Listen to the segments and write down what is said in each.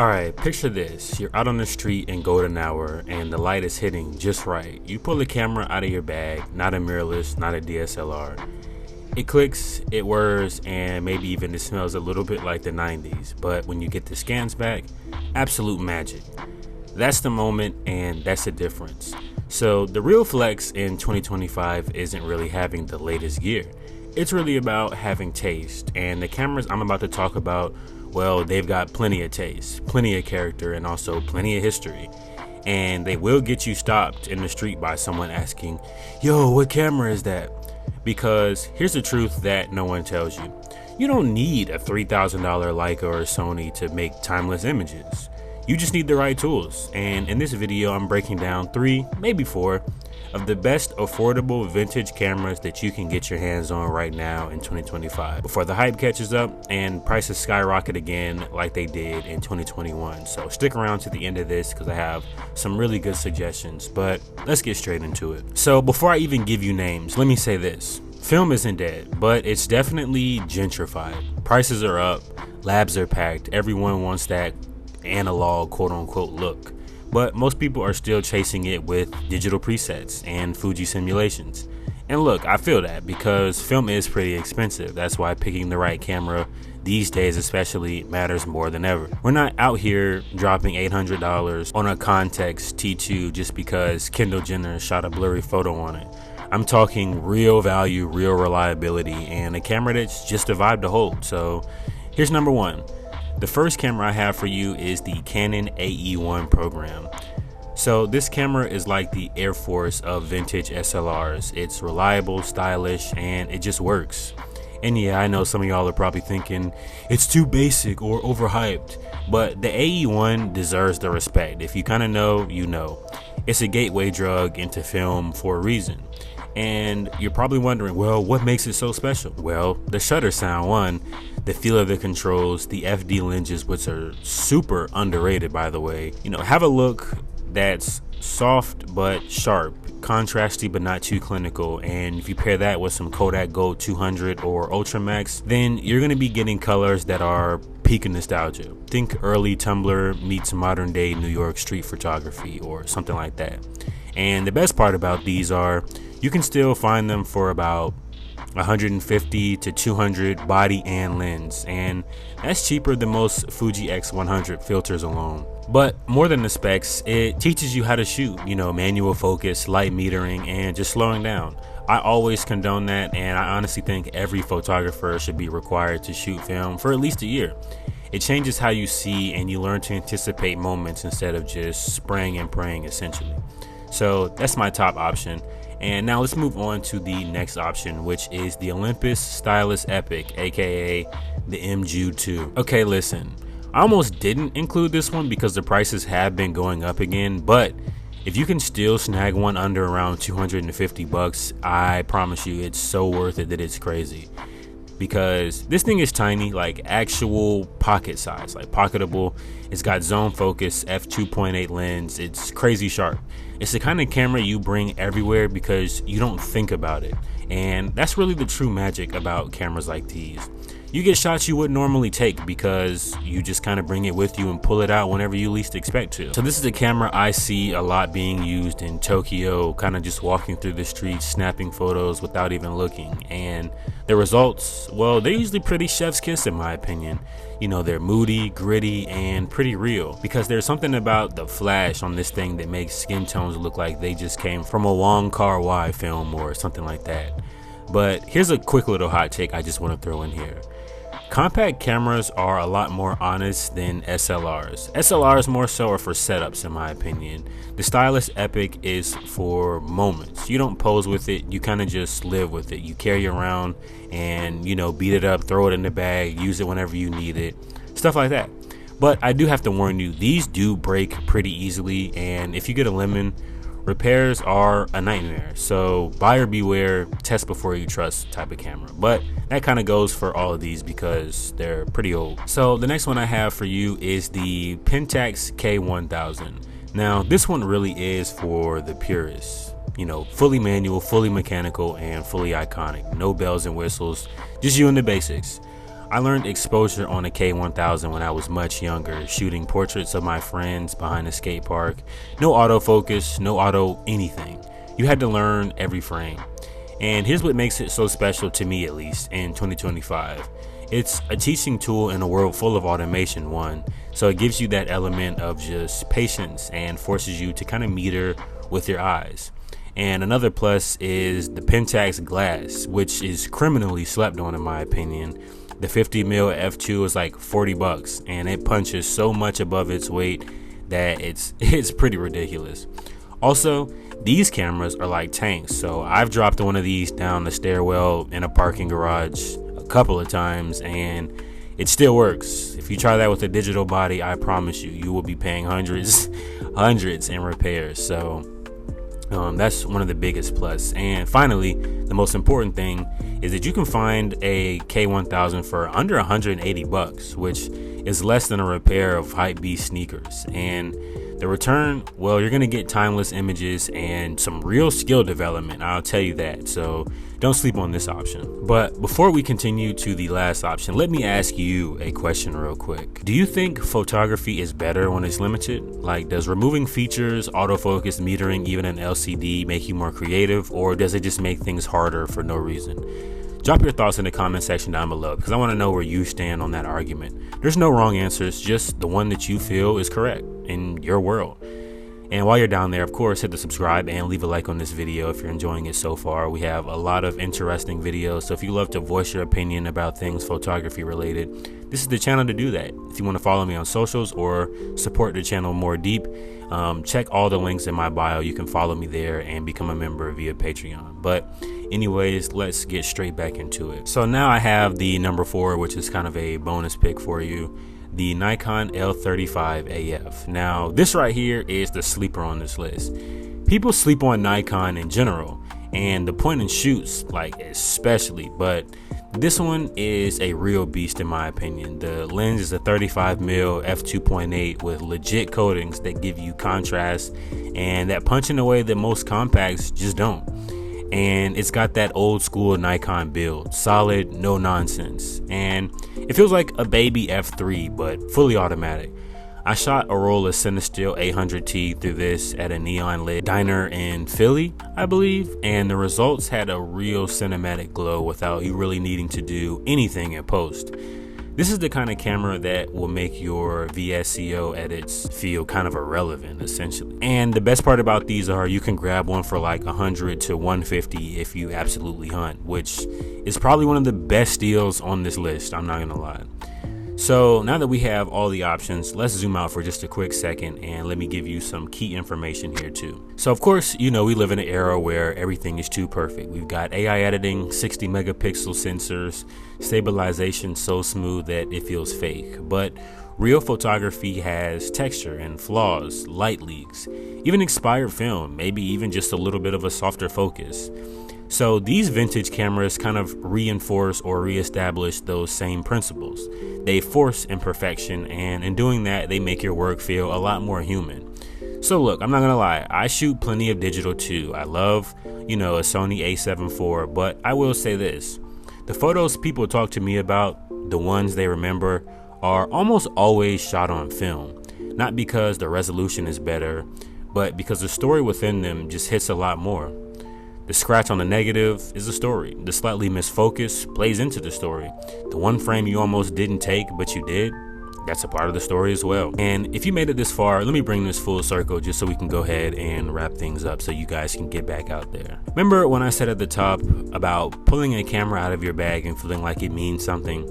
Alright, picture this. You're out on the street in golden hour and the light is hitting just right. You pull the camera out of your bag, not a mirrorless, not a DSLR. It clicks, it whirs, and maybe even it smells a little bit like the 90s. But when you get the scans back, absolute magic. That's the moment, and that's the difference. So the real flex in 2025 isn't really having the latest gear. It's really about having taste, and the cameras I'm about to talk about, well, they've got plenty of taste, plenty of character, and also plenty of history. And they will get you stopped in the street by someone asking, "Yo, what camera is that?" Because here's the truth that no one tells you. You don't need a $3,000 Leica or Sony to make timeless images. You just need the right tools. And in this video, I'm breaking down 3, maybe 4, of the best affordable vintage cameras that you can get your hands on right now in 2025 before the hype catches up and prices skyrocket again like they did in 2021. So stick around to the end of this because I have some really good suggestions, but let's get straight into it. So before I even give you names, let me say this. Film isn't dead, but it's definitely gentrified. Prices are up, labs are packed, everyone wants that analog quote-unquote look. But most people are still chasing it with digital presets and Fuji simulations. And look, I feel that because film is pretty expensive. That's why picking the right camera these days especially matters more than ever. We're not out here dropping $800 on a Context T2 just because Kendall Jenner shot a blurry photo on it. I'm talking real value, real reliability, and a camera that's just a vibe to hold. So here's number 1. The first camera I have for you is the Canon AE-1 program. So this camera is like the Air Force of vintage SLRs. It's reliable, stylish, and it just works. And yeah, I know some of y'all are probably thinking it's too basic or overhyped, but the AE-1 deserves the respect. If you kind of know, you know. It's a gateway drug into film for a reason. And you're probably wondering, well, what makes it so special? Well, the shutter sound, one, the feel of the controls, the FD lenses, which are super underrated, by the way. You know, have a look that's soft but sharp, contrasty but not too clinical, and if you pair that with some Kodak Gold 200 or Ultra Max, then you're going to be getting colors that are peak of nostalgia. Think early Tumblr meets modern day New York street photography or something like that. And the best part about these are you can still find them for about 150 to 200 body and lens, and that's cheaper than most Fuji X100 filters alone. But more than the specs, it teaches you how to shoot, you know, manual focus, light metering, and just slowing down. I always condone that, and I honestly think every photographer should be required to shoot film for at least a year. It changes how you see, and you learn to anticipate moments instead of just spraying and praying essentially. So that's my top option. And now let's move on to the next option, which is the Olympus Stylus Epic, aka the MJU2. Okay, listen, I almost didn't include this one because the prices have been going up again, but if you can still snag one under around 250 bucks, I promise you it's so worth it that it's crazy. Because this thing is tiny, like actual pocket size, like pocketable. It's got zone focus, f2.8 lens. It's crazy sharp. It's the kind of camera you bring everywhere because you don't think about it. And that's really the true magic about cameras like these. You get shots you wouldn't normally take because you just kind of bring it with you and pull it out whenever you least expect to. So this is a camera I see a lot being used in Tokyo, kind of just walking through the streets, snapping photos without even looking. And the results, well, they're usually pretty chef's kiss in my opinion. You know, they're moody, gritty, and pretty real because there's something about the flash on this thing that makes skin tones look like they just came from a Wong Kar-wai film or something like that. But here's a quick little hot take I just want to throw in here. Compact cameras are a lot more honest than SLRs. SLRs more so are for setups in my opinion. The Stylus Epic is for moments. You don't pose with it, you kind of just live with it. You carry it around and, you know, beat it up, throw it in the bag, use it whenever you need it, stuff like that. But I do have to warn you, these do break pretty easily, and if you get a lemon, repairs are a nightmare. So buyer beware, test before you trust type of camera. But that kind of goes for all of these because they're pretty old. So the next one I have for you is the Pentax K1000. Now this one really is for the purists. You know, fully manual, fully mechanical, and fully iconic. No bells and whistles, just you and the basics. I learned exposure on a K1000 when I was much younger, shooting portraits of my friends behind a skate park. No autofocus, no auto anything. You had to learn every frame. And here's what makes it so special to me, at least in 2025. It's a teaching tool in a world full of automation, one. So it gives you that element of just patience and forces you to kind of meter with your eyes. And another plus is the Pentax glass, which is criminally slept on in my opinion. The 50mm f2 is like $40 and it punches so much above its weight that it's pretty ridiculous. Also, these cameras are like tanks, so I've dropped one of these down the stairwell in a parking garage a couple of times and it still works. If you try that with a digital body, I promise you will be paying hundreds in repairs. So that's one of the biggest plus. And finally, the most important thing is that you can find a K1000 for under $180, which is less than a repair of Hypebeast sneakers. And the return, well, you're gonna get timeless images and some real skill development, I'll tell you that. So don't sleep on this option. But before we continue to the last option, let me ask you a question real quick. Do you think photography is better when it's limited? Like, does removing features, autofocus, metering, even an LCD make you more creative, or does it just make things harder for no reason? Drop your thoughts in the comment section down below because I want to know where you stand on that argument. There's no wrong answers, just the one that you feel is correct in your world. And while you're down there, of course, hit the subscribe and leave a like on this video if you're enjoying it so far. We have a lot of interesting videos, so if you love to voice your opinion about things photography related, this is the channel to do that. If you want to follow me on socials or support the channel more deep, check all the links in my bio. You can follow me there and become a member via Patreon. But anyways, let's get straight back into it. So now I have the number 4, which is kind of a bonus pick for you, the Nikon L35AF. Now this right here is the sleeper on this list. People sleep on Nikon in general and the point and shoots like especially, but this one is a real beast in my opinion. The lens is a 35mm f2.8 with legit coatings that give you contrast and that punch in a way that most compacts just don't. And it's got that old school Nikon build, solid, no nonsense, and it feels like a baby f3 but fully automatic. I shot a roll of Cinestill 800T through this at a neon lit diner in Philly, I believe, and the results had a real cinematic glow without you really needing to do anything in post. This is the kind of camera that will make your VSCO edits feel kind of irrelevant, essentially. And the best part about these are you can grab one for like 100 to 150 if you absolutely hunt, which is probably one of the best deals on this list, I'm not gonna lie. So now that we have all the options, let's zoom out for just a quick second and let me give you some key information here too. So of course, you know, we live in an era where everything is too perfect. We've got AI editing, 60 megapixel sensors, stabilization so smooth that it feels fake. But real photography has texture and flaws, light leaks, even expired film, maybe even just a little bit of a softer focus. So these vintage cameras kind of reinforce or reestablish those same principles. They force imperfection, and in doing that, they make your work feel a lot more human. So look, I'm not gonna lie, I shoot plenty of digital too. I love, you know, a Sony a7 IV, but I will say this. The photos people talk to me about, the ones they remember, are almost always shot on film. Not because the resolution is better, but because the story within them just hits a lot more. The scratch on the negative is the story. The slightly missed focus plays into the story. The one frame you almost didn't take, but you did, that's a part of the story as well. And if you made it this far, let me bring this full circle just so we can go ahead and wrap things up so you guys can get back out there. Remember when I said at the top about pulling a camera out of your bag and feeling like it means something?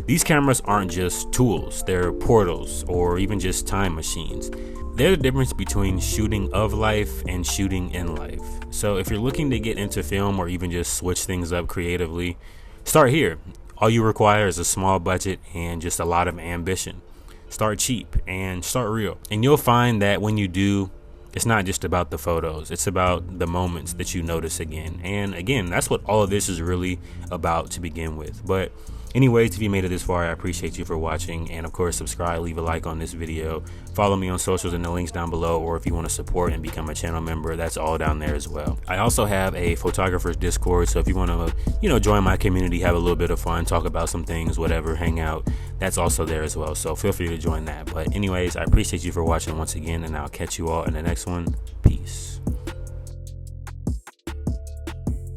These cameras aren't just tools, they're portals or even just time machines. They're the difference between shooting of life and shooting in life. So if you're looking to get into film or even just switch things up creatively, start here. All you require is a small budget and just a lot of ambition. Start cheap and start real. And you'll find that when you do, it's not just about the photos, it's about the moments that you notice again. And again, that's what all of this is really about to begin with. But Anyways, if you made it this far, I appreciate you for watching, and of course subscribe, leave a like on this video, follow me on socials in the links down below, or if you want to support and become a channel member, that's all down there as well. I also have a photographer's Discord, so if you want to join my community, have a little bit of fun, talk about some things, whatever, hang out, that's also there as well, so feel free to join that. But anyways, I appreciate you for watching once again, and I'll catch you all in the next one. Peace.